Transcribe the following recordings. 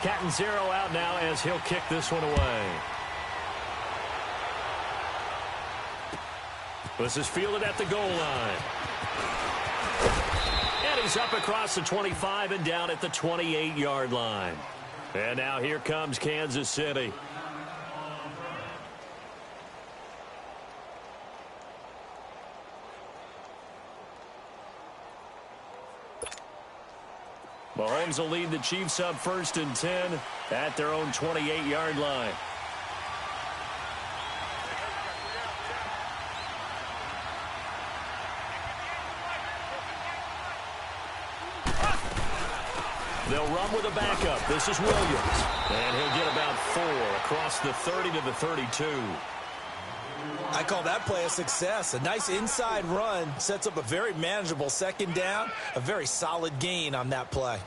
Catanzaro out now as he'll kick this one away. This is fielded at the goal line. And he's up across the 25 and down at the 28-yard line. And now here comes Kansas City. Mahomes will lead the Chiefs up 1st and 10 at their own 28-yard line. They'll run with a backup. This is Williams. And he'll get about 4 across the 30 to the 32. I call that play a success. A nice inside run sets up a very manageable 2nd down. A very solid gain on that play.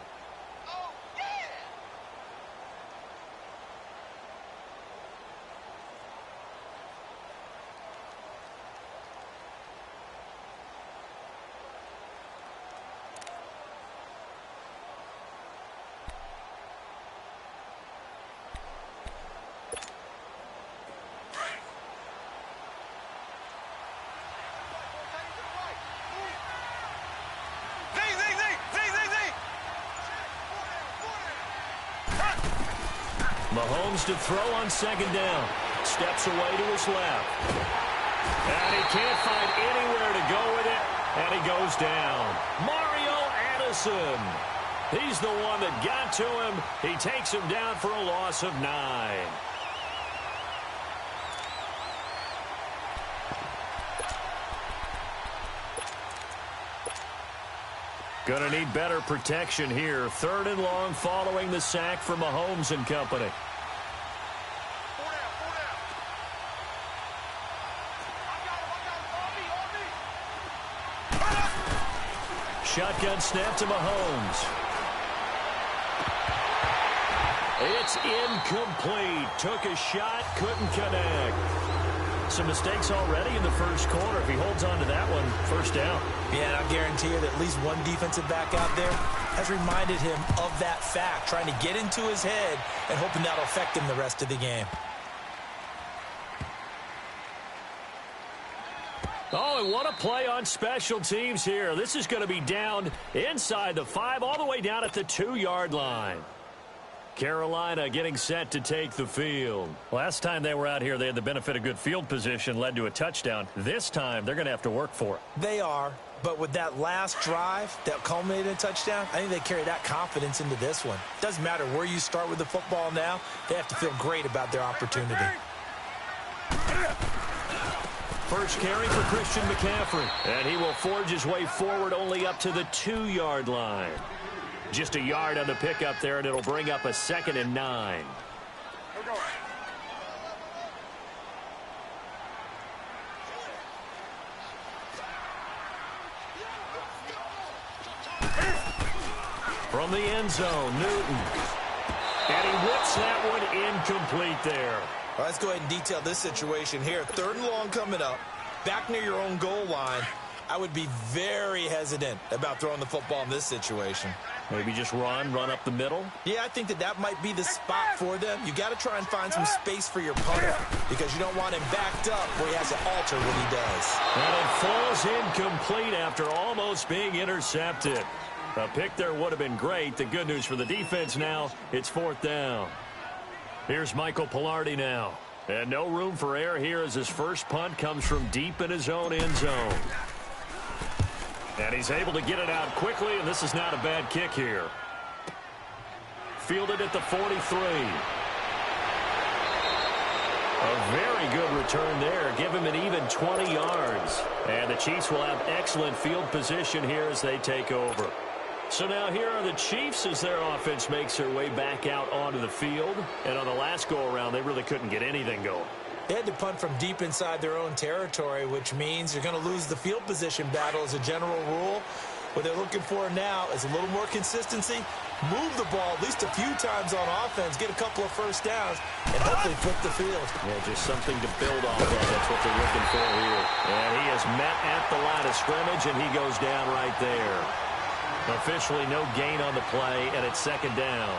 Mahomes to throw on 2nd down. Steps away to his left. And he can't find anywhere to go with it. And he goes down. Mario Addison. He's the one that got to him. He takes him down for a loss of 9. Gonna need better protection here. 3rd and long following the sack from Mahomes and company. Shotgun snap to Mahomes. It's incomplete. Took a shot, couldn't connect. Some mistakes already in the 1st quarter. If he holds on to that one, 1st down. Yeah, and I guarantee you that at least one defensive back out there has reminded him of that fact, trying to get into his head and hoping that'll affect him the rest of the game. Oh, and what a play on special teams here. This is going to be down inside the 5, all the way down at the 2-yard line. Carolina getting set to take the field. Last time they were out here, they had the benefit of good field position, led to a touchdown. This time, they're going to have to work for it. They are, but with that last drive that culminated in a touchdown, I think they carry that confidence into this one. Doesn't matter where you start with the football now, they have to feel great about their opportunity. First carry for Christian McCaffrey, and he will forge his way forward only up to the 2-yard line. Just a yard on the pickup there, and it'll bring up a 2nd and 9. From the end zone, Newton. And he whips that one incomplete there. Well, let's go ahead and detail this situation here. 3rd and long coming up, back near your own goal line. I would be very hesitant about throwing the football in this situation. Maybe just run up the middle? Yeah, I think that might be the spot for them. You got to try and find some space for your punter because you don't want him backed up where he has to alter what he does. And it falls incomplete after almost being intercepted. A pick there would have been great. The good news for the defense now, it's 4th down. Here's Michael Pilardi now. And no room for error here as his first punt comes from deep in his own end zone. And he's able to get it out quickly, and this is not a bad kick here. Fielded at the 43. A very good return there. Give him an even 20 yards. And the Chiefs will have excellent field position here as they take over. So now here are the Chiefs as their offense makes their way back out onto the field. And on the last go-around, they really couldn't get anything going. They had to punt from deep inside their own territory, which means you're going to lose the field position battle as a general rule. What they're looking for now is a little more consistency, move the ball at least a few times on offense, get a couple of 1st downs, and hopefully flip the field. Yeah, just something to build off of. That's what they're looking for here. And he is met at the line of scrimmage, and he goes down right there. Officially no gain on the play, and it's second down.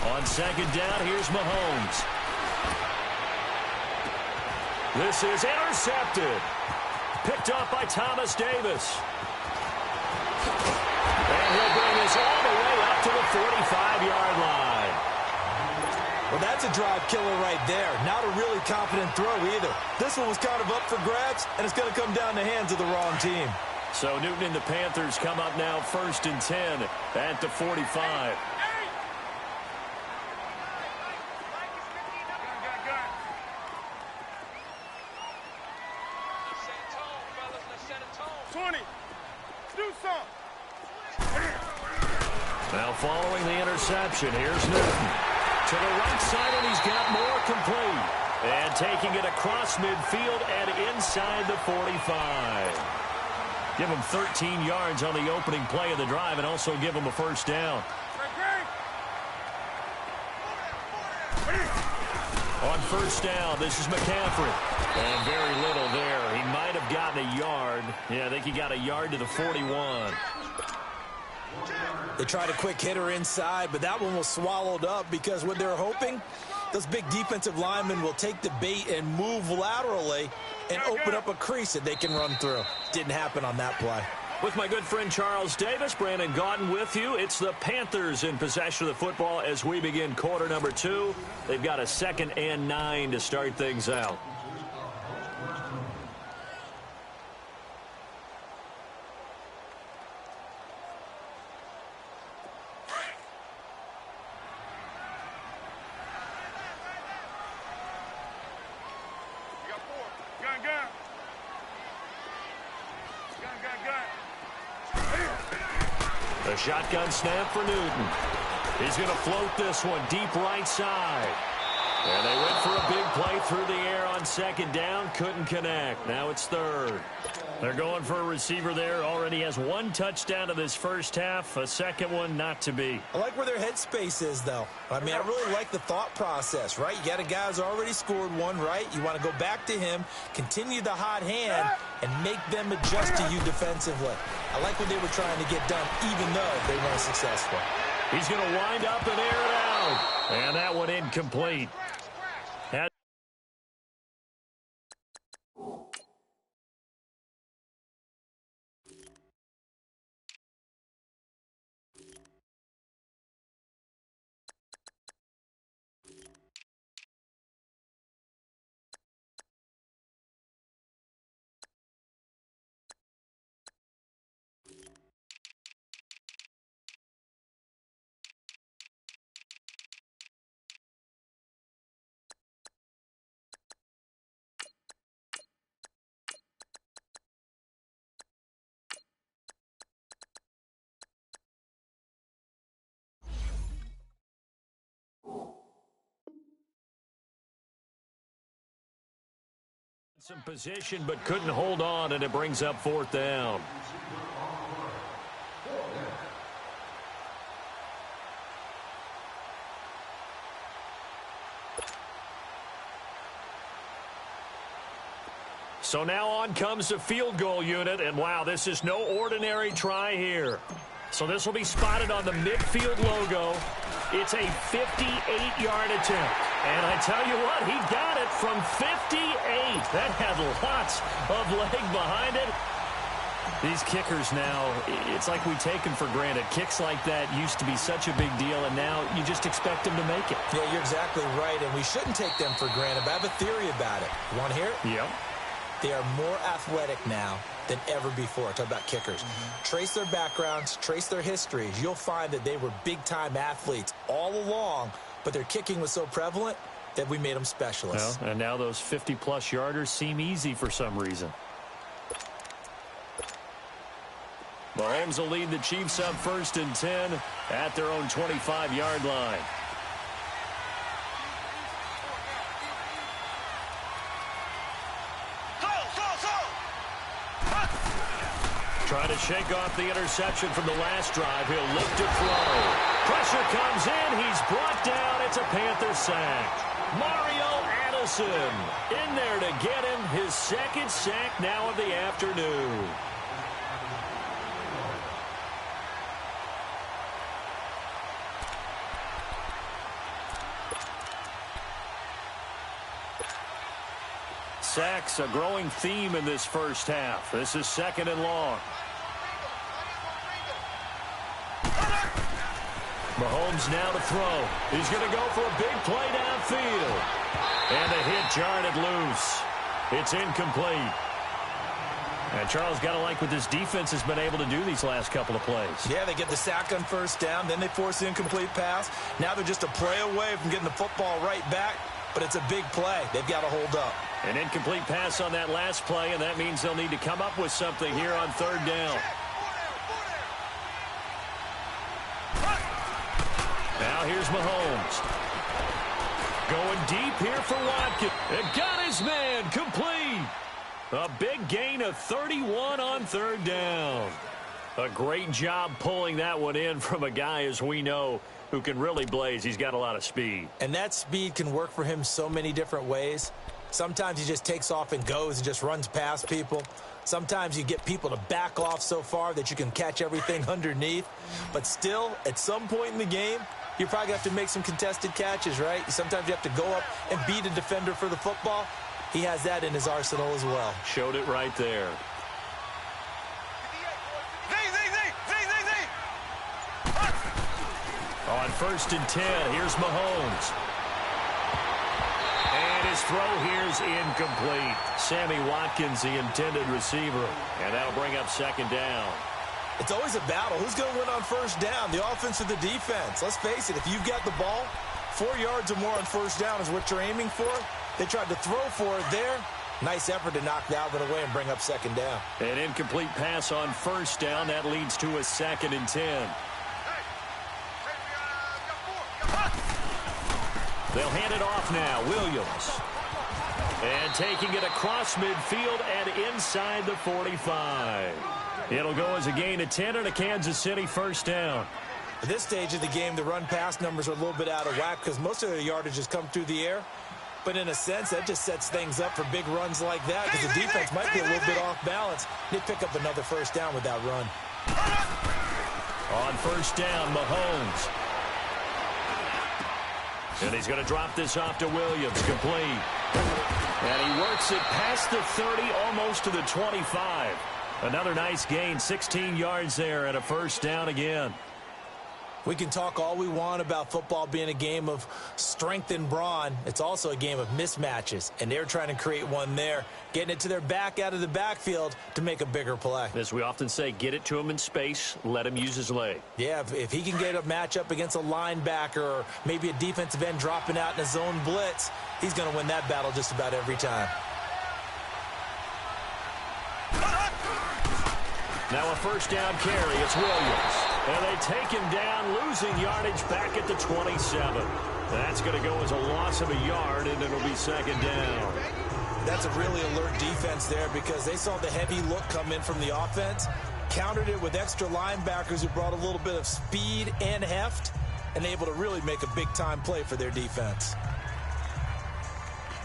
On second down, here's Mahomes. This is intercepted. Picked up by Thomas Davis. And he'll bring this all the way up to the 45-yard line. Well, that's a drive killer right there. Not a really confident throw either. This one was kind of up for grabs, and it's going to come down the hands of the wrong team. So Newton and the Panthers come up now 1st and 10 at the 45. Now following the interception, here's Newton. To the right side, and he's got more complete. And taking it across midfield and inside the 45. Give him 13 yards on the opening play of the drive and also give him a first down. On first down, this is McCaffrey. And very little there. He might have gotten a yard. Yeah, I think he got a yard to the 41. They tried a quick hitter inside, but that one was swallowed up because what they're hoping, those big defensive linemen will take the bait and move laterally and open up a crease that they can run through. Didn't happen on that play. With my good friend Charles Davis, Brandon Gaudin with you. It's the Panthers in possession of the football as we begin quarter number 2. They've got a 2nd and 9 to start things out. The shotgun snap for Newton. He's going to float this one deep right side. And they went for a big play through the air on second down. Couldn't connect. Now it's 3rd. They're going for a receiver there. Already has 1 touchdown in this first half. A second one not to be. I like where their headspace is, though. I mean, I really like the thought process, right? You got a guy who's already scored one, right? You want to go back to him, continue the hot hand, and make them adjust to you defensively. I like what they were trying to get done, even though they weren't successful. He's going to wind up and air it out. And that one incomplete. Some position, but couldn't hold on, and it brings up 4th down. So now on comes the field goal unit, and wow, this is no ordinary try here. So this will be spotted on the midfield logo. It's a 58-yard attempt. And I tell you what, he got it from 58. That had lots of leg behind it. These kickers now, it's like we take them for granted. Kicks like that used to be such a big deal, and now you just expect them to make it. Yeah, you're exactly right, and we shouldn't take them for granted. But I have a theory about it. You want to hear it? Yep. They are more athletic now than ever before. Talk about kickers. Trace their backgrounds, trace their histories. You'll find that they were big-time athletes all along, but their kicking was so prevalent that we made them specialists. Well, and now those 50-plus yarders seem easy for some reason. Mahomes will lead the Chiefs up 1st and 10 at their own 25-yard line. Trying to shake off the interception from the last drive. He'll look to throw. Pressure comes in. He's brought down. It's a Panther sack. Mario Addison in there to get him his 2nd sack now of the afternoon. Sacks, a growing theme in this first half. This is 2nd and long. Mahomes now to throw. He's going to go for a big play downfield. And the hit jarred it loose. It's incomplete. And Charles, got to like what this defense has been able to do these last couple of plays. Yeah, they get the sack on 1st down. Then they force the incomplete pass. Now they're just a play away from getting the football right back. But it's a big play. They've got to hold up. An incomplete pass on that last play, and that means they'll need to come up with something here on 3rd down. Now here's Mahomes. Going deep here for Watkins. It got his man complete. A big gain of 31 on 3rd down. A great job pulling that one in from a guy, as we know, who can really blaze. He's got a lot of speed. And that speed can work for him so many different ways. Sometimes he just takes off and goes and just runs past people. Sometimes you get people to back off so far that you can catch everything underneath. But still, at some point in the game, you probably have to make some contested catches, right? Sometimes you have to go up and beat a defender for the football. He has that in his arsenal as well. Showed it right there. On 1st and 10, here's Mahomes. And his throw here's incomplete. Sammy Watkins, the intended receiver. And that'll bring up 2nd down. It's always a battle. Who's going to win on 1st down, the offense or the defense? Let's face it, if you've got the ball, 4 yards or more on 1st down is what you're aiming for. They tried to throw for it there. Nice effort to knock that one away and bring up 2nd down. An incomplete pass on 1st down. That leads to a 2nd and 10. They'll hand it off now. Williams. And taking it across midfield and inside the 45. It'll go as a gain of 10 and a Kansas City 1st down. At this stage of the game, the run-pass numbers are a little bit out of whack because most of their yardage has come through the air. But in a sense, that just sets things up for big runs like that because the defense might be a little bit off balance. They pick up another 1st down with that run. On 1st down, Mahomes. And he's going to drop this off to Williams, complete. And he works it past the 30, almost to the 25. Another nice gain, 16 yards there and a 1st down again. We can talk all we want about football being a game of strength and brawn. It's also a game of mismatches, and they're trying to create one there, getting it to their back out of the backfield to make a bigger play. As we often say, get it to him in space, let him use his leg. Yeah, if he can get a matchup against a linebacker or maybe a defensive end dropping out in a zone blitz, he's going to win that battle just about every time. Now a 1st down carry. It's Williams. And they take him down, losing yardage back at the 27. That's going to go as a loss of a yard, and it'll be 2nd down. That's a really alert defense there because they saw the heavy look come in from the offense, countered it with extra linebackers who brought a little bit of speed and heft, and able to really make a big-time play for their defense.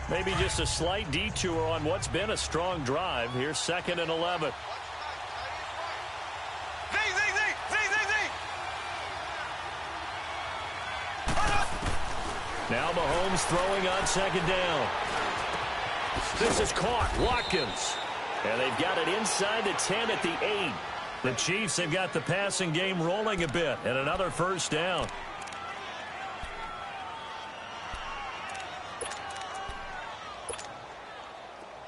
Maybe just a slight detour on what's been a strong drive. Here's 2nd and 11. Now Mahomes throwing on 2nd down. This is caught. Watkins. And they've got it inside the 10 at the 8. The Chiefs have got the passing game rolling a bit. And another 1st down.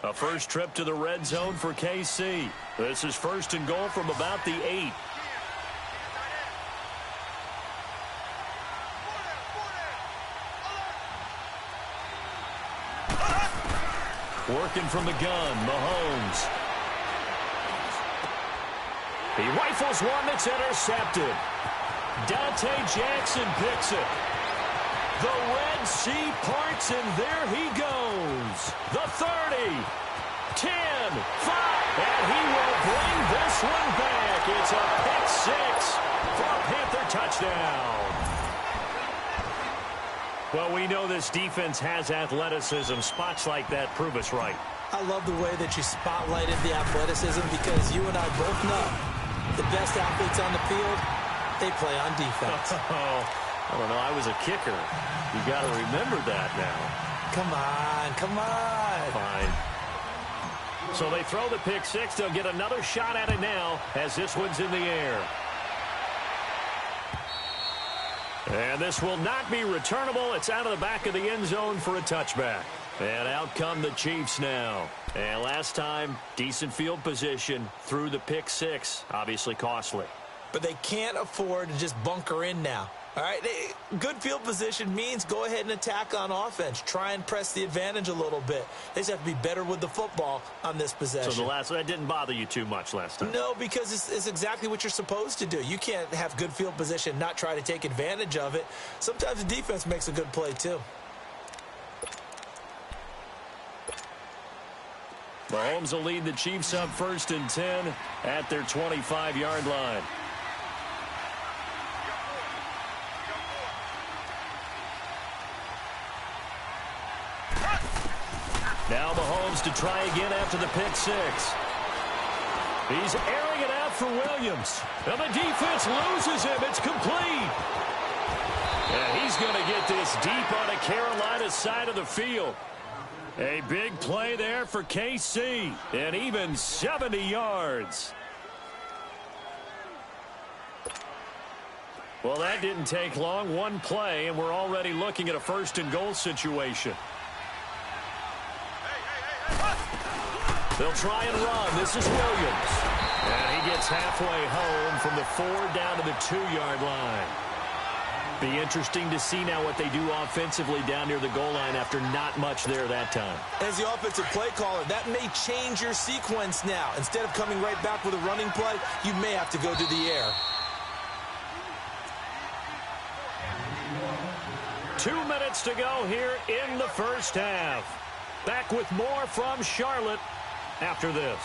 A first trip to the red zone for KC. This is 1st and goal from about the 8. Working from the gun, Mahomes. He rifles one that's intercepted. Dante Jackson picks it. The Red Sea parts, and there he goes. The 30, 10, 5, and he will bring this one back. It's a pick six for a Panther touchdown. Well, we know this defense has athleticism. Spots like that prove us right. I love the way that you spotlighted the athleticism because you and I both know the best athletes on the field, they play on defense. I don't know. I was a kicker. You got to remember that now. Come on, come on. Fine. So they throw the pick six. They'll get another shot at it now as this one's in the air. And this will not be returnable. It's out of the back of the end zone for a touchback. And out come the Chiefs now. And last time, decent field position through the pick six. Obviously costly. But they can't afford to just bunker in now. All right, good field position means go ahead and attack on offense. Try and press the advantage a little bit. They just have to be better with the football on this possession. So that didn't bother you too much last time? No, because it's exactly what you're supposed to do. You can't have good field position, not try to take advantage of it. Sometimes the defense makes a good play too. Mahomes will lead the Chiefs up 1st and 10 at their 25-yard line. Now Mahomes to try again after the pick six. He's airing it out for Williams. And the defense loses him. It's complete. And he's going to get this deep on a Carolina side of the field. A big play there for KC. And even 70 yards. Well, that didn't take long. One play, and we're already looking at a 1st and goal situation. They'll try and run. This is Williams. And he gets halfway home from the 4 down to the 2-yard line. Be interesting to see now what they do offensively down near the goal line after not much there that time. As the offensive play caller, that may change your sequence now. Instead of coming right back with a running play, you may have to go to the air. 2 minutes to go here in the first half. Back with more from Charlotte after this.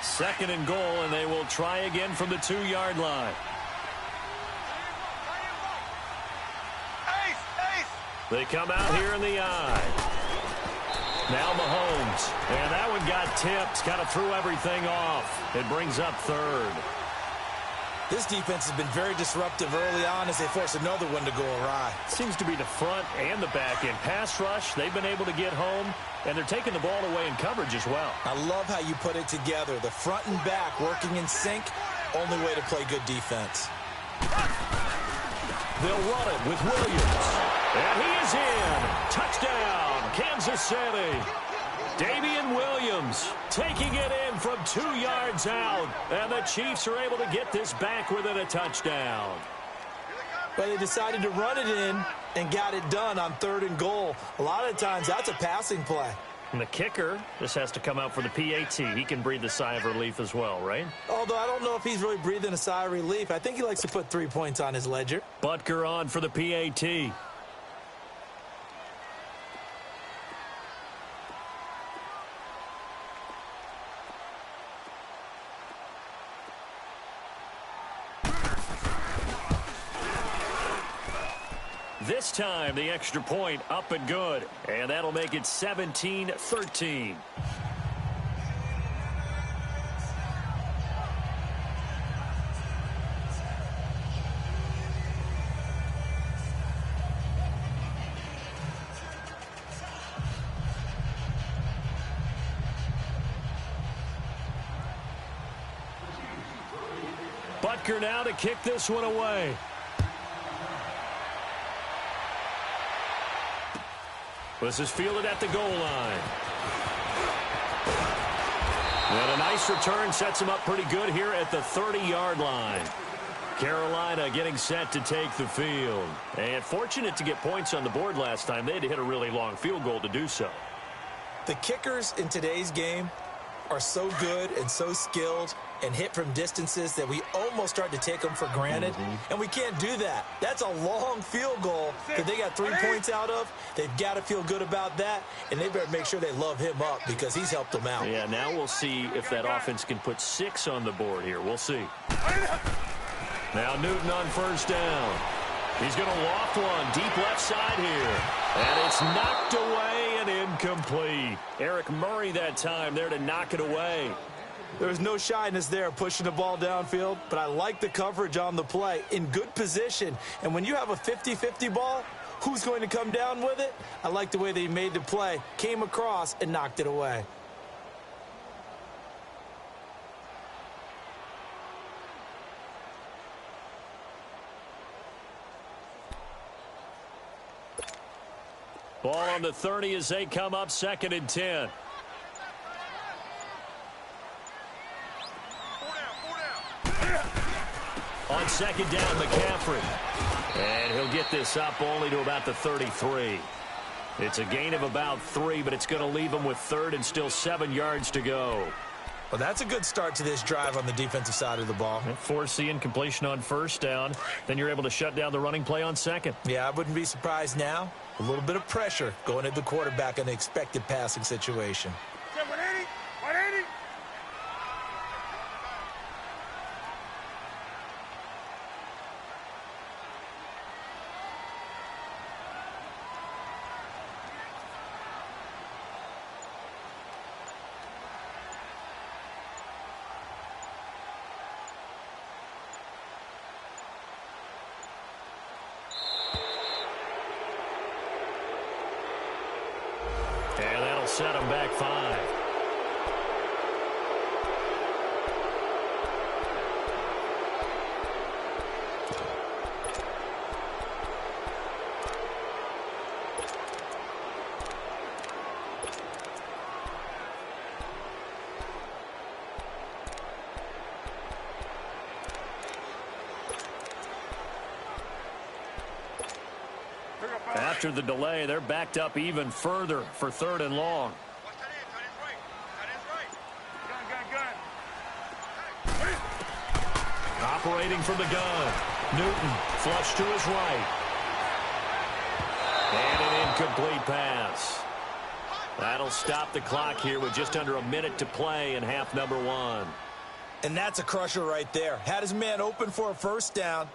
2nd and goal, and they will try again from the 2-yard line. They come out here in the eye. Now Mahomes. And that one got tipped. Kind of threw everything off. It brings up 3rd. This defense has been very disruptive early on as they force another one to go awry. Seems to be the front and the back end. Pass rush, they've been able to get home, and they're taking the ball away in coverage as well. I love how you put it together. The front and back working in sync, only way to play good defense. They'll run it with Williams. And he is in. Touchdown, Kansas City. Damian Williams taking it in from 2 yards out. And the Chiefs are able to get this back within a touchdown. Well, they decided to run it in and got it done on 3rd and goal. A lot of times that's a passing play. And the kicker, this has to come out for the PAT. He can breathe a sigh of relief as well, right? Although I don't know if he's really breathing a sigh of relief. I think he likes to put 3 points on his ledger. Butker on for the PAT. This time, the extra point up and good. And that'll make it 17-13. Butker now to kick this one away. This is fielded at the goal line. And a nice return sets him up pretty good here at the 30-yard line. Carolina getting set to take the field. And fortunate to get points on the board last time. They had to hit a really long field goal to do so. The kickers in today's game are so good and so skilled and hit from distances that we almost start to take them for granted, and we can't do that. That's a long field goal that they got 3 points out of. They've got to feel good about that, and they better make sure they love him up because he's helped them out. Yeah, now we'll see if that offense can put 6 on the board here. We'll see. Now Newton on first down. He's going to loft one deep left side here. And it's knocked away and incomplete. Eric Murray that time there to knock it away. There was no shyness there pushing the ball downfield, but I like the coverage on the play. In good position. And when you have a 50-50 ball, who's going to come down with it? I like the way that he made the play, came across, and knocked it away. Ball on the 30 as they come up 2nd and 10. On 2nd down, McCaffrey. And he'll get this up only to about the 33. It's a gain of about 3, but it's going to leave him with 3rd and still 7 yards to go. Well, that's a good start to this drive on the defensive side of the ball. Force the incompletion on first down. Then you're able to shut down the running play on 2nd. Yeah, I wouldn't be surprised now. A little bit of pressure going at the quarterback in an expected passing situation. And that'll set him back 5. After the delay, they're backed up even further for 3rd and long. Operating from the gun. Newton flush to his right. And an incomplete pass. That'll stop the clock here with just under a minute to play in half number 1. And that's a crusher right there. Had his man open for a first down.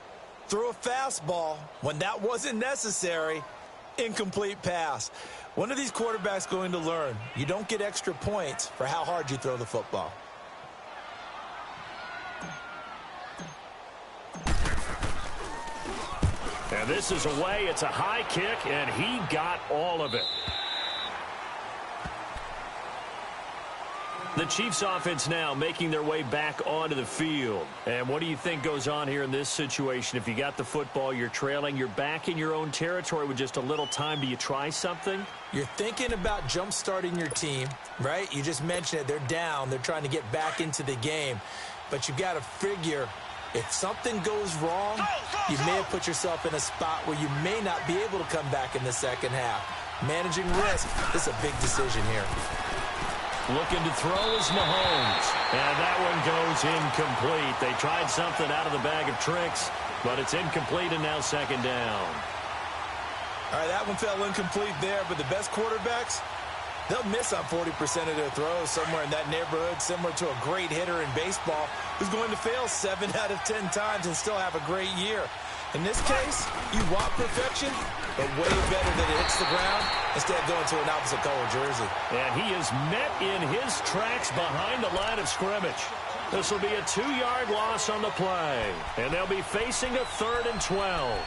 Threw a fastball when that wasn't necessary. Incomplete pass. When are these quarterbacks going to learn? You don't get extra points for how hard you throw the football. And this is away. It's a high kick, and he got all of it. The Chiefs offense now making their way back onto the field. And what do you think goes on here in this situation? If you got the football, you're trailing, you're back in your own territory with just a little time. Do you try something? You're thinking about jump-starting your team, right? You just mentioned it. They're down. They're trying to get back into the game. But you've got to figure if something goes wrong, you may have put yourself in a spot where you may not be able to come back in the second half. Managing risk, this is a big decision here. Looking to throw is Mahomes. And that one goes incomplete. They tried something out of the bag of tricks, but it's incomplete and now 2nd down. All right, that one fell incomplete there, but the best quarterbacks, they'll miss on 40% of their throws somewhere in that neighborhood, similar to a great hitter in baseball who's going to fail 7 out of 10 times and still have a great year. In this case, you want perfection, but way better that it hits the ground instead of going to an opposite color jersey. And he is met in his tracks behind the line of scrimmage. This will be a 2-yard loss on the play, and they'll be facing a 3rd and 12.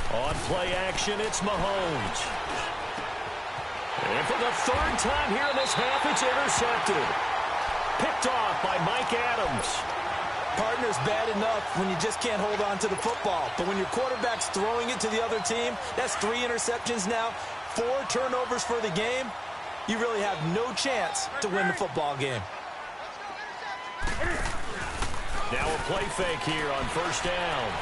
On play action, it's Mahomes. And for the 3rd time here in this half, it's intercepted. Picked off by Mike Adams. Partner's bad enough when you just can't hold on to the football. But when your quarterback's throwing it to the other team, that's 3 interceptions now, 4 turnovers for the game. You really have no chance to win the football game. Now a play fake here on first down.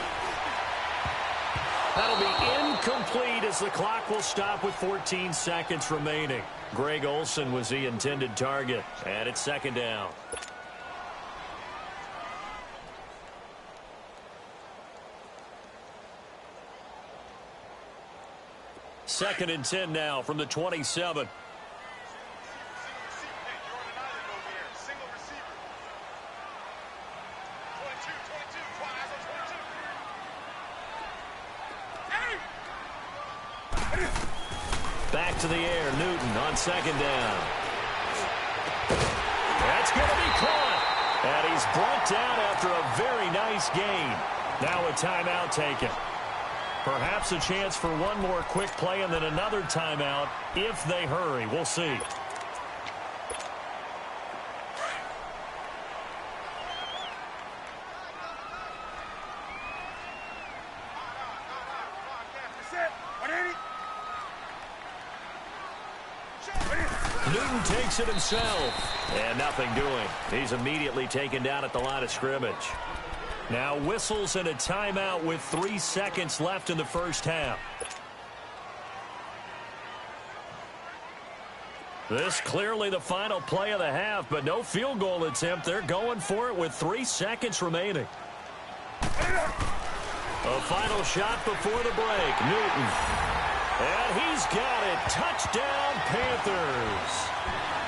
That'll be incomplete as the clock will stop with 14 seconds remaining. Greg Olsen was the intended target, and it's second down. Second and 10 now from the 27. Back to the air, Newton on second down. That's going to be caught. And he's brought down after a very nice gain. Now a timeout taken. Perhaps a chance for one more quick play and then another timeout if they hurry. We'll see. Newton takes it himself. And nothing doing. He's immediately taken down at the line of scrimmage. Now whistles and a timeout with 3 seconds left in the first half. This clearly the final play of the half, but no field goal attempt. They're going for it with 3 seconds remaining. A final shot before the break. Newton. And he's got it. Touchdown, Panthers.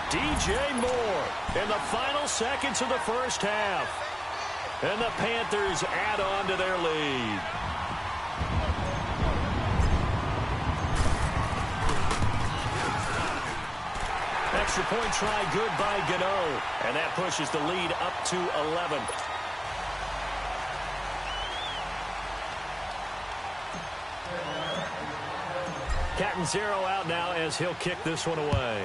DJ Moore in the final seconds of the first half. And the Panthers add on to their lead. Extra point try good by Gano. And that pushes the lead up to 11. Catanzaro out now as he'll kick this one away.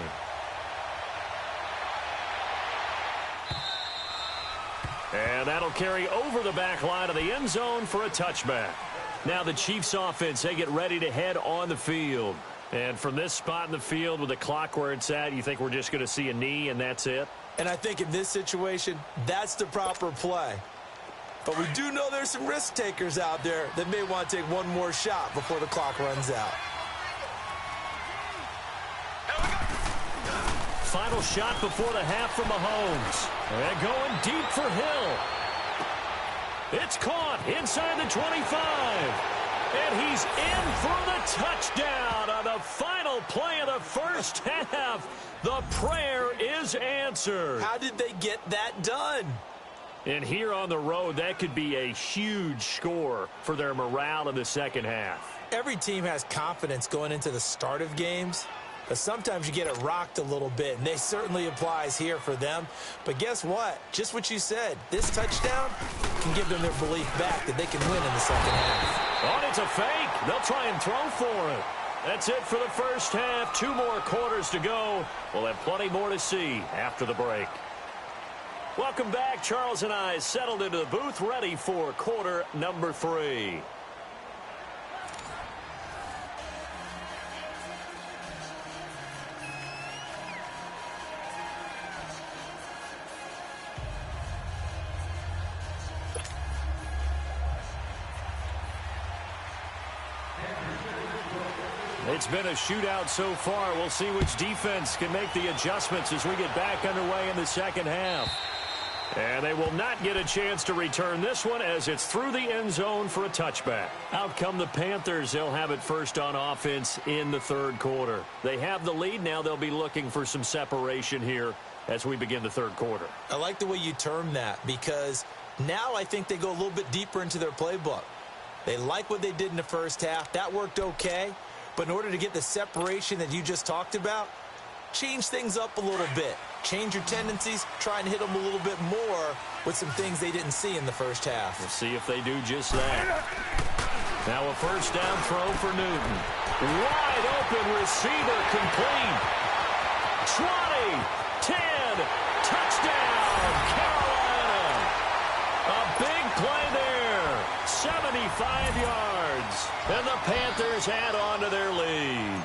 And that'll carry over the back line of the end zone for a touchback. Now the Chiefs offense, they get ready to head on the field. And from this spot in the field with the clock where it's at, you think we're just going to see a knee and that's it? And I think in this situation, that's the proper play. But we do know there's some risk takers out there that may want to take one more shot before the clock runs out. Final shot before the half from Mahomes. And going deep for Hill. It's caught inside the 25. And he's in for the touchdown on the final play of the first half. The prayer is answered. How did they get that done? And here on the road, that could be a huge score for their morale in the second half. Every team has confidence going into the start of games. But sometimes you get it rocked a little bit, and they certainly applies here for them. But guess what? Just what you said. This touchdown can give them their belief back that they can win in the second half. Oh, it's a fake. They'll try and throw for it. That's it for the first half. 2 more quarters to go. We'll have plenty more to see after the break. Welcome back. Charles and I settled into the booth, ready for quarter number 3. It's been a shootout so far. We'll see which defense can make the adjustments as we get back underway in the second half. And they will not get a chance to return this one as it's through the end zone for a touchback. Out come the Panthers. They'll have it first on offense in the third quarter. They have the lead now. They'll be looking for some separation here as we begin the third quarter. I like the way you term that because now I think they go a little bit deeper into their playbook. They like what they did in the first half. That worked okay. But in order to get the separation that you just talked about, change things up a little bit. Change your tendencies, try and hit them a little bit more with some things they didn't see in the first half. We'll see if they do just that. Now a first down throw for Newton. Wide open receiver complete. 20, 10, touchdown, Carolina. A play there. 75 yards. And the Panthers add on to their lead.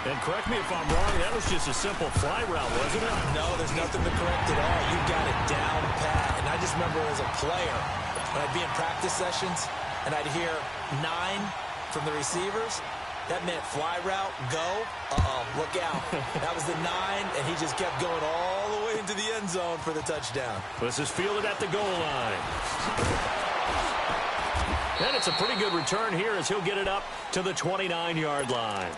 And correct me if I'm wrong, that was just a simple fly route, wasn't it? No, there's nothing to correct at all. You got it down pat. And I just remember as a player, when I'd be in practice sessions and I'd hear 9 from the receivers, that meant fly route, go, look out. That was the 9, and he just kept going all the way into the end zone for the touchdown. This is fielded at the goal line. And it's a pretty good return here as he'll get it up to the 29-yard line.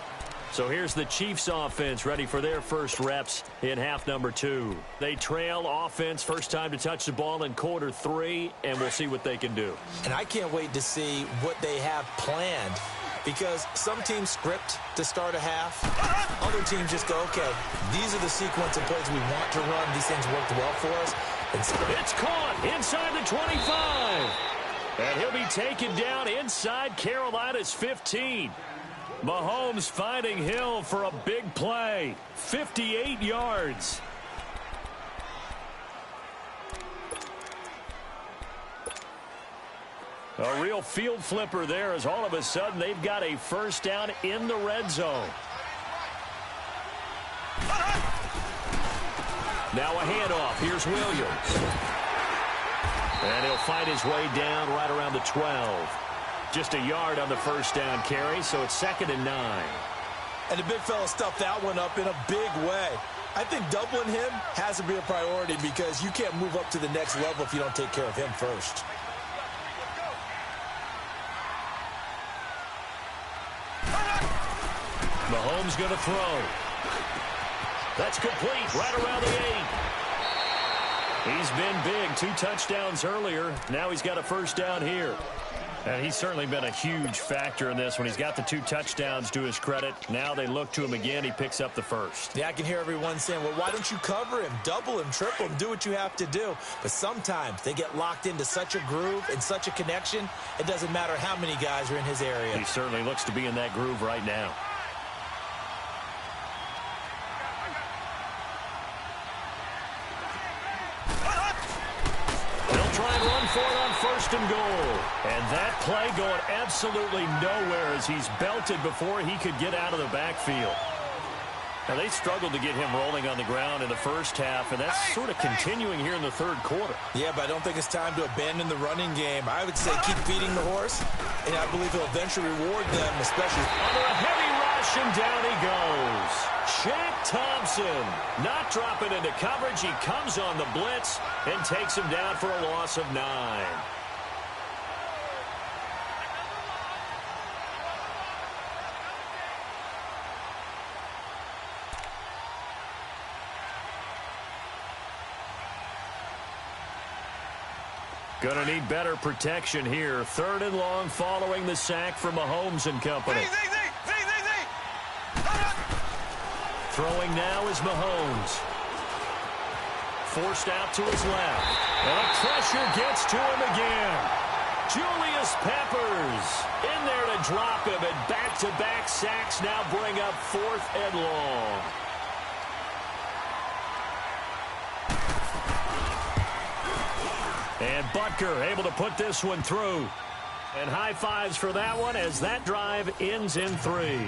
So here's the Chiefs offense ready for their first reps in half number 2. They trail offense, first time to touch the ball in quarter 3, and we'll see what they can do. And I can't wait to see what they have planned, because some teams script to start a half. Other teams just go, okay, these are the sequence of plays we want to run. These things worked well for us. It's caught inside the 25. And he'll be taken down inside Carolina's 15. Mahomes finding Hill for a big play. 58 yards. A real field flipper there as all of a sudden they've got a first down in the red zone. Now a handoff. Here's Williams. And he'll find his way down right around the 12. Just a yard on the first down carry, so it's 2nd and 9. And the big fella stuffed that one up in a big way. I think doubling him has to be a priority because you can't move up to the next level if you don't take care of him first. Mahomes going to throw. That's complete right around the 8. He's been big. 2 touchdowns earlier. Now he's got a first down here. And he's certainly been a huge factor in this when he's got the 2 touchdowns to his credit. Now they look to him again. He picks up the first. Yeah, I can hear everyone saying, well, why don't you cover him, double him, triple him, do what you have to do. But sometimes they get locked into such a groove and such a connection, it doesn't matter how many guys are in his area. He certainly looks to be in that groove right now. Try and run for it on 1st and goal. And that play going absolutely nowhere as he's belted before he could get out of the backfield. Now, they struggled to get him rolling on the ground in the first half, and that's sort of continuing here in the 3rd quarter. Yeah, but I don't think it's time to abandon the running game. I would say keep feeding the horse, and I believe he'll eventually reward them, especially under a heavy rush, and down he goes. Shaq Thompson not dropping into coverage. He comes on the blitz and takes him down for a loss of 9. Gonna need better protection here. 3rd and long following the sack from Mahomes and company. Throwing now is Mahomes. Forced out to his left. And the pressure gets to him again. Julius Peppers in there to drop him. And back-to-back sacks now bring up 4th and long. And Butker able to put this one through. And high fives for that one as that drive ends in 3.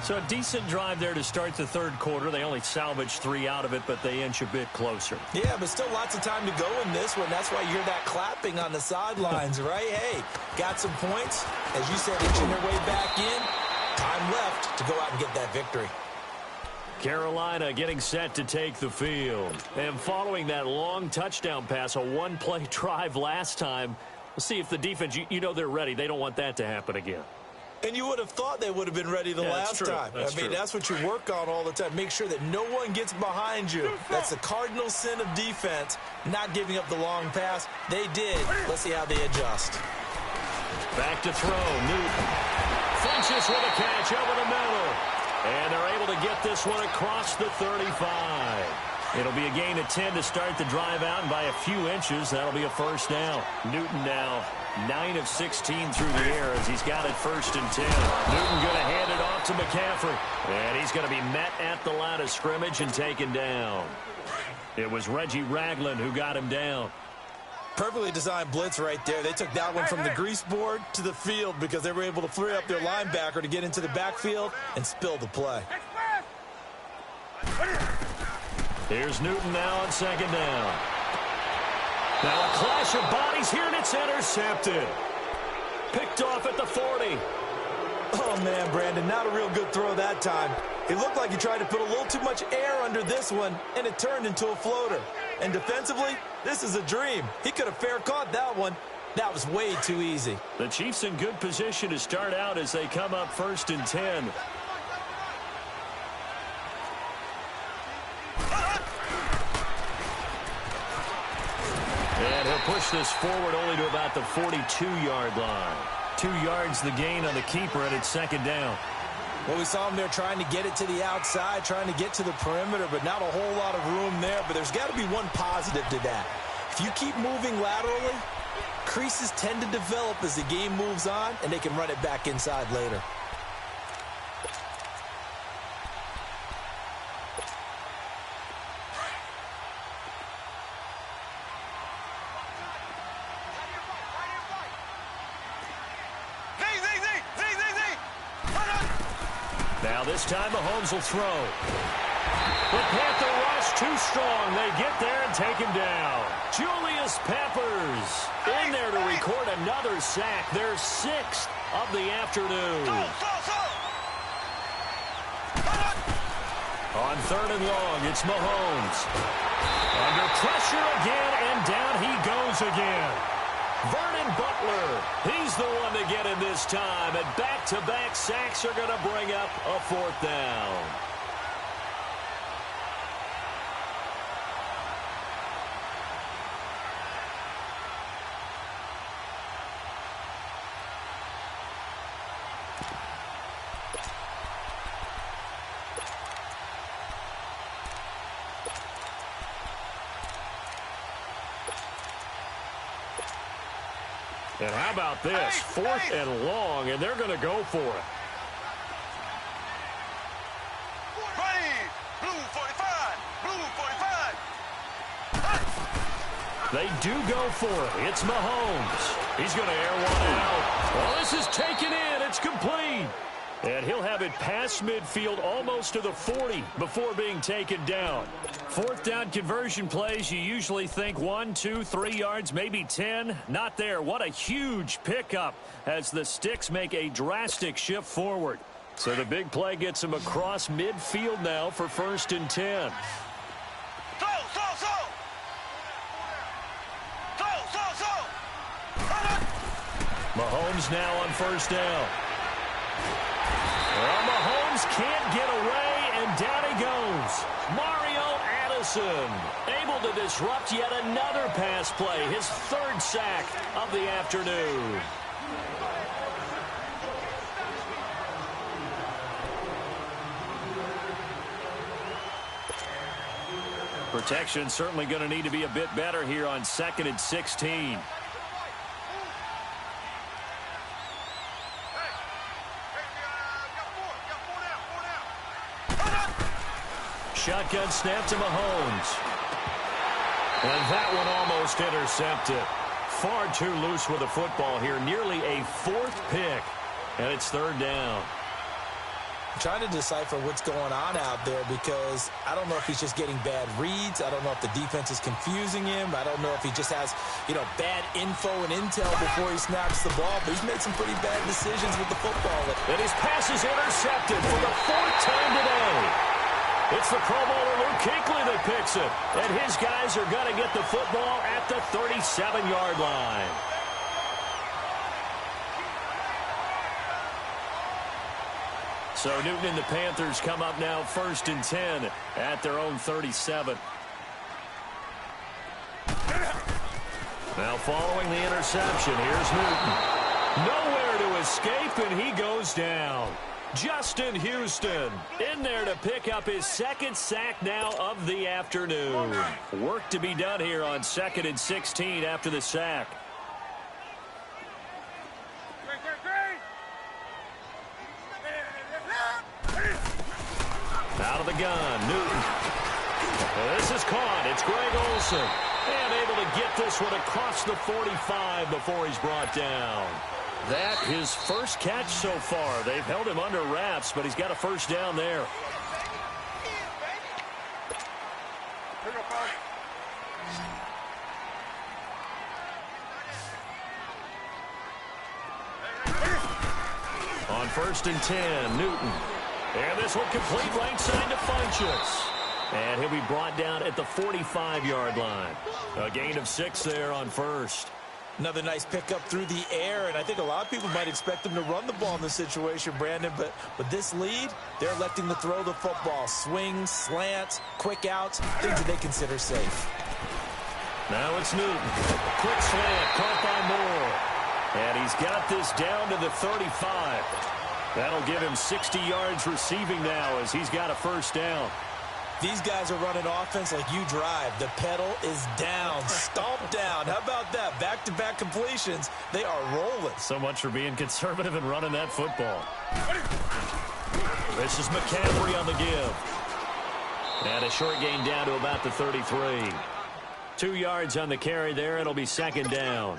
So a decent drive there to start the 3rd quarter. They only salvaged 3 out of it, but they inch a bit closer. Yeah, but still lots of time to go in this one. That's why you hear that clapping on the sidelines, right? Hey, got some points. As you said, inching their way back in. Time left to go out and get that victory. Carolina getting set to take the field. And following that long touchdown pass, a 1-play drive last time, we'll see if the defense, you know they're ready. They don't want that to happen again. And you would have thought they would have been ready the last time. I mean, that's what you work on all the time. Make sure that no one gets behind you. That's the cardinal sin of defense, not giving up the long pass. They did. Let's see how they adjust. Back to throw. Newton flinches with a catch over the middle. And they're able to get this one across the 35. It'll be a gain of 10 to start the drive out, and by a few inches, that'll be a first down. Newton now 9 of 16 through the air as he's got it 1st and 10. Newton going to hand it off to McCaffrey. And he's going to be met at the line of scrimmage and taken down. It was Reggie Ragland who got him down. Perfectly designed blitz right there. They took that one from the grease board to the field because they were able to free up their linebacker to get into the backfield and spill the play. Here's Newton now on second down. Now a clash of bodies here, and it's intercepted. Picked off at the 40. Oh, man, Brandon, not a real good throw that time. It looked like he tried to put a little too much air under this one, and it turned into a floater. And defensively, this is a dream. He could have fair caught that one. That was way too easy. The Chiefs in good position to start out as they come up 1st and 10. And he'll push this forward only to about the 42-yard line. 2 yards the gain on the keeper, and it's second down. Well, we saw him there trying to get it to the outside, trying to get to the perimeter, but not a whole lot of room there. But there's got to be one positive to that. If you keep moving laterally, creases tend to develop as the game moves on, and they can run it back inside later. Now this time Mahomes will throw. The Panther rush too strong. They get there and take him down. Julius Peppers in there to record another sack. Their 6th of the afternoon. On 3rd and long, it's Mahomes. Under pressure again, and down he goes again. Vernon Butler, he's the one to get him this time, and back-to-back sacks are going to bring up a 4th down. And how about this? 4th and long, and they're going to go for it. Blue 45. Blue 45. They do go for it. It's Mahomes. He's going to air one out. Well, this is taken in. It's complete. And he'll have it past midfield almost to the 40 before being taken down. 4th down conversion plays, you usually think 1, 2, 3 yards, maybe 10. Not there. What a huge pickup as the sticks make a drastic shift forward. So the big play gets him across midfield now for 1st and 10. Mahomes now on 1st down. Well, Mahomes can't get away, and down he goes. Mario Addison able to disrupt yet another pass play, his 3rd sack of the afternoon. Protection certainly going to need to be a bit better here on 2nd and 16. Shotgun snap to Mahomes. And that one almost intercepted. Far too loose with the football here. Nearly a 4th pick. And it's 3rd down. I'm trying to decipher what's going on out there because I don't know if he's just getting bad reads. I don't know if the defense is confusing him. I don't know if he just has, bad info and intel before he snaps the ball. But he's made some pretty bad decisions with the football. And his pass is intercepted for the 4th time today. It's the Pro Bowler Luke Kuechly that picks it. And his guys are going to get the football at the 37-yard line. So Newton and the Panthers come up now 1st and 10 at their own 37. Now following the interception, here's Newton. Nowhere to escape, and he goes down. Justin Houston in there to pick up his 2nd sack now of the afternoon. Work to be done here on 2nd and 16 after the sack. Out of the gun, Newton. Well, this is caught. It's Greg Olsen. And able to get this one across the 45 before he's brought down. That his first catch so far. They've held him under wraps, but he's got a first down there. On 1st and 10, Newton. And this one complete right side to Funchess. And he'll be brought down at the 45-yard line. A gain of 6 there on first. Another nice pickup through the air, and I think a lot of people might expect him to run the ball in this situation, Brandon, but with this lead, they're electing to throw the football. Swings, slants, quick outs, things that they consider safe. Now it's Newton. Quick slant, caught by Moore. And he's got this down to the 35. That'll give him 60 yards receiving now as he's got a first down. These guys are running offense like you drive. The pedal is down, stomp down. How about that? Back-to-back completions. They are rolling. So much for being conservative and running that football. This is McCaffrey on the give. And a short gain down to about the 33. 2 yards on the carry there. It'll be second down.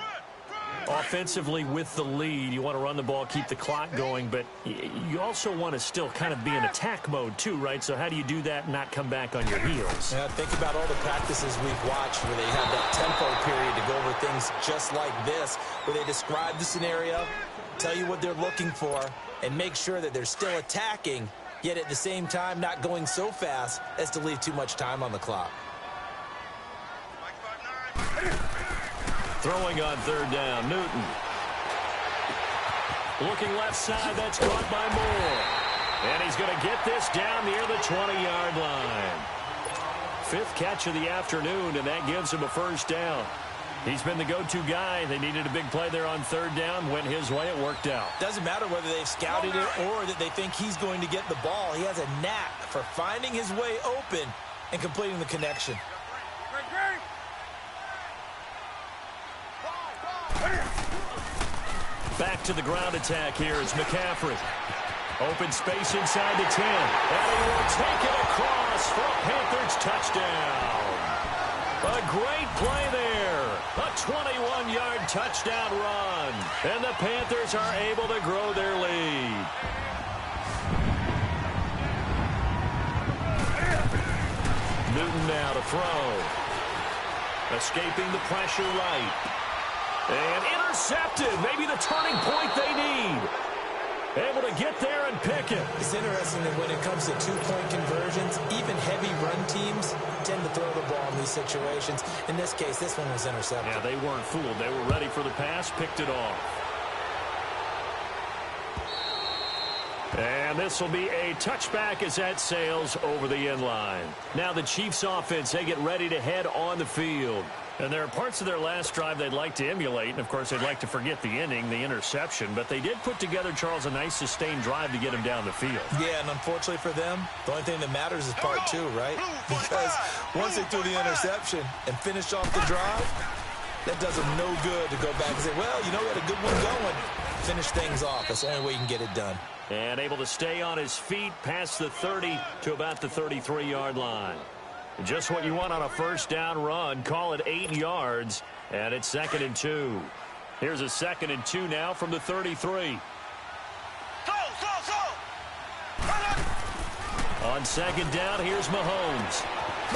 Offensively with the lead, you want to run the ball, keep the clock going, but you also want to still kind of be in attack mode too, right? So how do you do that and not come back on your heels? Yeah, think about all the practices we've watched where they have that tempo period to go over things just like this, where they describe the scenario, tell you what they're looking for, and make sure that they're still attacking, yet at the same time not going so fast as to leave too much time on the clock. Throwing on third down, Newton. Looking left side, that's caught by Moore. And he's going to get this down near the 20-yard line. 5th catch of the afternoon, and that gives him a first down. He's been the go-to guy. They needed a big play there on third down. Went his way, it worked out. Doesn't matter whether they've scouted it or that they think he's going to get the ball. He has a knack for finding his way open and completing the connection. Back to the ground attack here is McCaffrey. Open space inside the 10. And he will take it across for a Panthers touchdown. A great play there. A 21-yard touchdown run. And the Panthers are able to grow their lead. Newton now to throw. Escaping the pressure right. And intercepted. Maybe the turning point they need. Able to get there and pick it. It's interesting that when it comes to two-point conversions, even heavy run teams tend to throw the ball in these situations. In this case, this one was intercepted. Yeah, they weren't fooled. They were ready for the pass, picked it off. And this will be a touchback as that sails over the end line. Now the Chiefs offense, they get ready to head on the field. And there are parts of their last drive they'd like to emulate. And, of course, they'd like to forget the inning, the interception. But they did put together, Charles, a nice sustained drive to get him down the field. Yeah, and unfortunately for them, the only thing that matters is part 2, right? Because once they threw the interception and finished off the drive, that does them no good to go back and say, well, you know, we had a good one going. Finish things off. That's the only way you can get it done. And able to stay on his feet past the 30 to about the 33-yard line. Just what you want on a first down run. Call it 8 yards, and it's 2nd and 2. Here's a 2nd and 2 now from the 33. On 2nd down, here's Mahomes.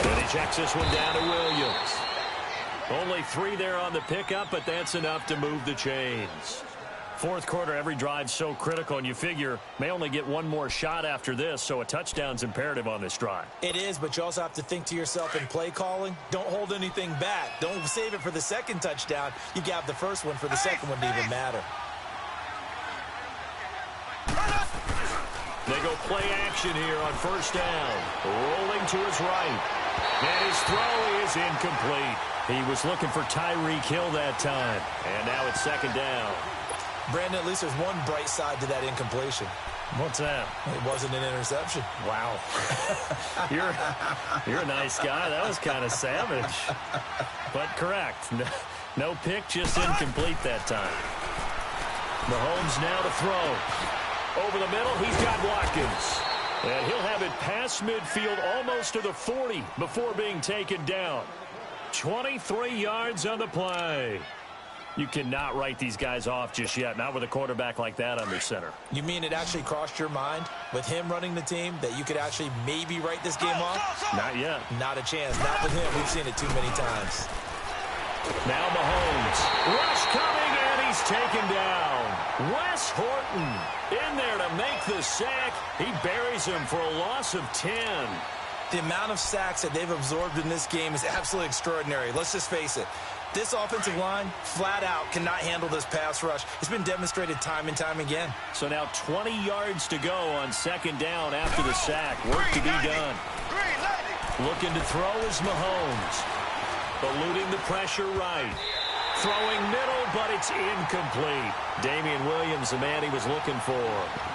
And he checks this one down to Williams. Only 3 there on the pickup, but that's enough to move the chains. 4th quarter, every drive's so critical, and you figure may only get one more shot after this, so a touchdown's imperative on this drive. It is, but you also have to think to yourself in play calling, don't hold anything back. Don't save it for the second touchdown. You got the first one for the second one to even matter. They go play action here on first down. Rolling to his right. And his throw is incomplete. He was looking for Tyreek Hill that time. And now it's 2nd down. Brandon, at least there's one bright side to that incompletion. What's that? It wasn't an interception. Wow. You're a nice guy. That was kind of savage. But correct. No pick, just incomplete that time. Mahomes now to throw. Over the middle, he's got Watkins. And he'll have it past midfield almost to the 40 before being taken down. 23 yards on the play. You cannot write these guys off just yet, not with a quarterback like that under center. You mean it actually crossed your mind with him running the team that you could actually maybe write this game off? Not yet. Not a chance. Not with him. We've seen it too many times. Now Mahomes. Rush coming, and he's taken down. Wes Horton in there to make the sack. He buries him for a loss of 10. The amount of sacks that they've absorbed in this game is absolutely extraordinary. Let's just face it. This offensive line, flat out, cannot handle this pass rush. It's been demonstrated time and time again. So now 20 yards to go on second down after the sack. Work to be done. Looking to throw is Mahomes. Eluding the pressure right. Throwing middle, but it's incomplete. Damian Williams, the man he was looking for.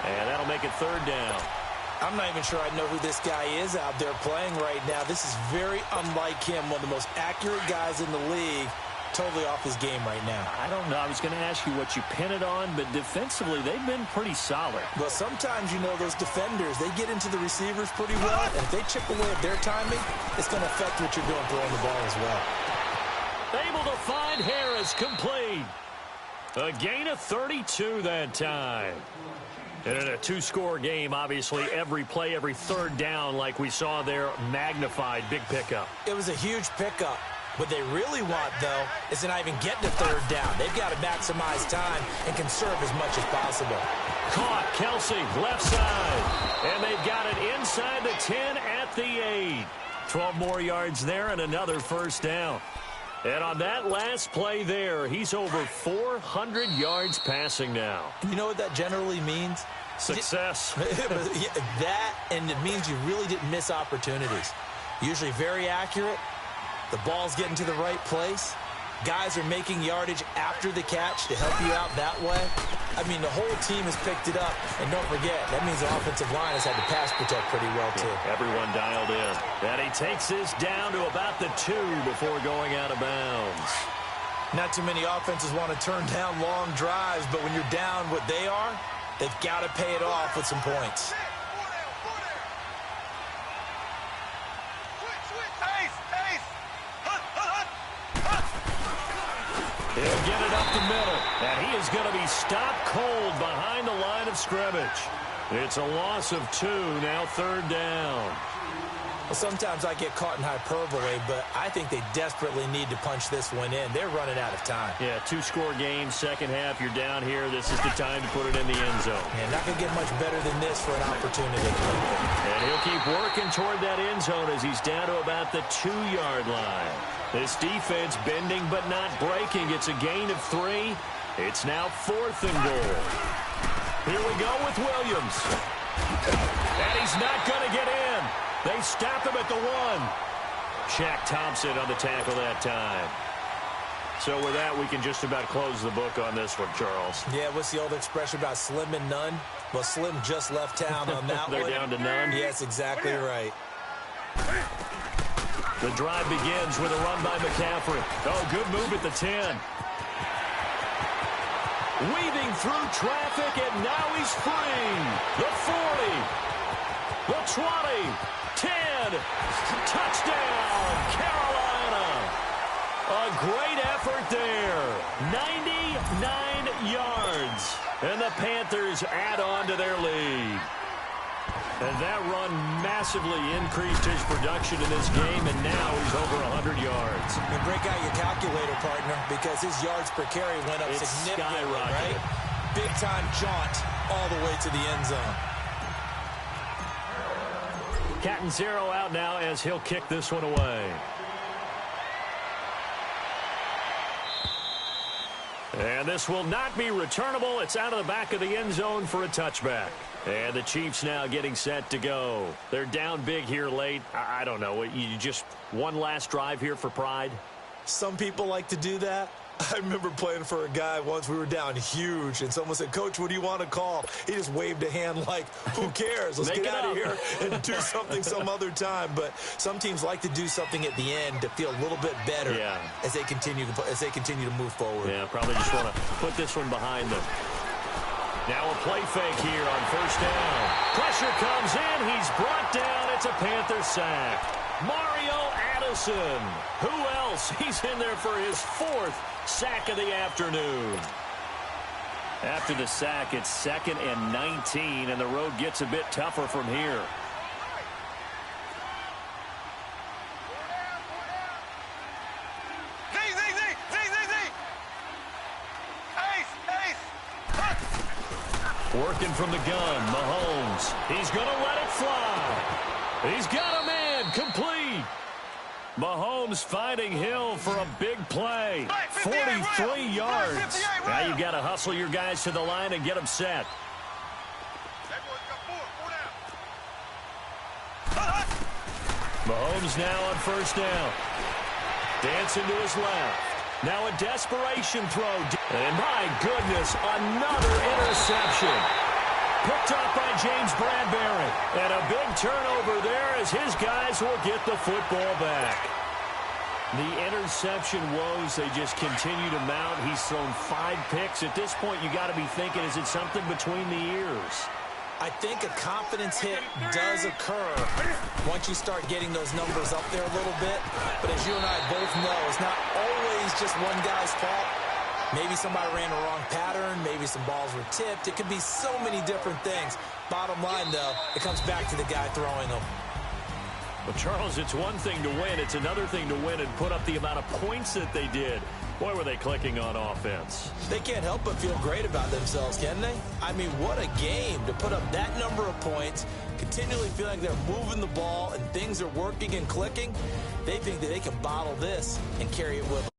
And that'll make it third down. I'm not even sure I know who this guy is out there playing right now. This is very unlike him, one of the most accurate guys in the league. Totally off his game right now. I don't know. I was going to ask you what you pin it on, but defensively, they've been pretty solid. Well, sometimes, you know, those defenders, they get into the receivers pretty well, and if they chip away at their timing, it's going to affect what you're doing throwing the ball as well. Able to find Harris, complete. A gain of 32 that time. And in a two-score game, obviously, every play, every third down, like we saw there, magnified, big pickup. It was a huge pickup. What they really want, though, is to not even get to third down. They've got to maximize time and conserve as much as possible. Caught, Kelsey, left side. And they've got it inside the 10 at the 8. 12 more yards there and another first down. And on that last play there, he's over 400 yards passing now. You know what that generally means? Success. That, and it means you really didn't miss opportunities. Usually very accurate. The ball's getting to the right place. Guys are making yardage after the catch to help you out that way. I mean, the whole team has picked it up. And don't forget, that means the offensive line has had to pass protect pretty well, too. Everyone dialed in. And he takes this down to about the 2 before going out of bounds. Not too many offenses want to turn down long drives, but when you're down what they are, they've got to pay it off with some points. He'll get it up the middle, and he is going to be stopped cold behind the line of scrimmage. It's a loss of 2, now third down. Well, sometimes I get caught in hyperbole, but I think they desperately need to punch this one in. They're running out of time. Yeah, two-score game, second half, you're down here. This is the time to put it in the end zone. And not going to get much better than this for an opportunity. And he'll keep working toward that end zone as he's down to about the 2-yard line. This defense bending but not breaking. It's a gain of 3. It's now 4th and goal. Here we go with Williams. And he's not going to get in. They stop him at the 1. Shaq Thompson on the tackle that time. So with that, we can just about close the book on this one, Charles. Yeah, what's the old expression about slim and none? Well, Slim just left town on that They're one. down to none? Yes, exactly right. The drive begins with a run by McCaffrey. Oh, good move at the 10. Weaving through traffic, and now he's free. The 40. The 20. 10. Touchdown, Carolina. A great effort there. 99 yards. And the Panthers add on to their lead. And that run massively increased his production in this game, and now he's over 100 yards. And break out your calculator, partner, because his yards per carry went up significantly, right? Big-time jaunt all the way to the end zone. Cat and 0 out now as he'll kick this one away. And this will not be returnable. It's out of the back of the end zone for a touchback. And the Chiefs now getting set to go. They're down big here late. I don't know. You just one last drive here for pride? Some people like to do that. I remember playing for a guy once. We were down huge, and someone said, "Coach, what do you want to call?" He just waved a hand like, who cares? Let's get out of here and do something some other time. But some teams like to do something at the end to feel a little bit better as they continue to move forward. Yeah, probably just want to put this one behind them. Now a play fake here on first down. Pressure comes in. He's brought down. It's a Panther sack. Mario Wilson. Who else? He's in there for his 4th sack of the afternoon. After the sack, it's 2nd and 19, and the road gets a bit tougher from here. Working from the gun, Mahomes. He's going to let it fly. He's got a man, complete. Mahomes finding Hill for a big play. 43 yards. Now you've got to hustle your guys to the line and get them set. Mahomes now on 1st down. Dancing to his left. Now a desperation throw. And my goodness, another interception. Picked up by James Bradbury. And a big turnover there as his guys will get the football back. The interception woes, they just continue to mount. He's thrown 5 picks. At this point, you got to be thinking, is it something between the ears? I think a confidence hit does occur once you start getting those numbers up there a little bit. But as you and I both know, it's not always just one guy's fault. Maybe somebody ran a wrong pattern. Maybe some balls were tipped. It could be so many different things. Bottom line, though, it comes back to the guy throwing them. Well, Charles, it's one thing to win. It's another thing to win and put up the amount of points that they did. Boy, were they clicking on offense. They can't help but feel great about themselves, can they? I mean, what a game to put up that number of points, continually feeling they're moving the ball and things are working and clicking. They think that they can bottle this and carry it with them.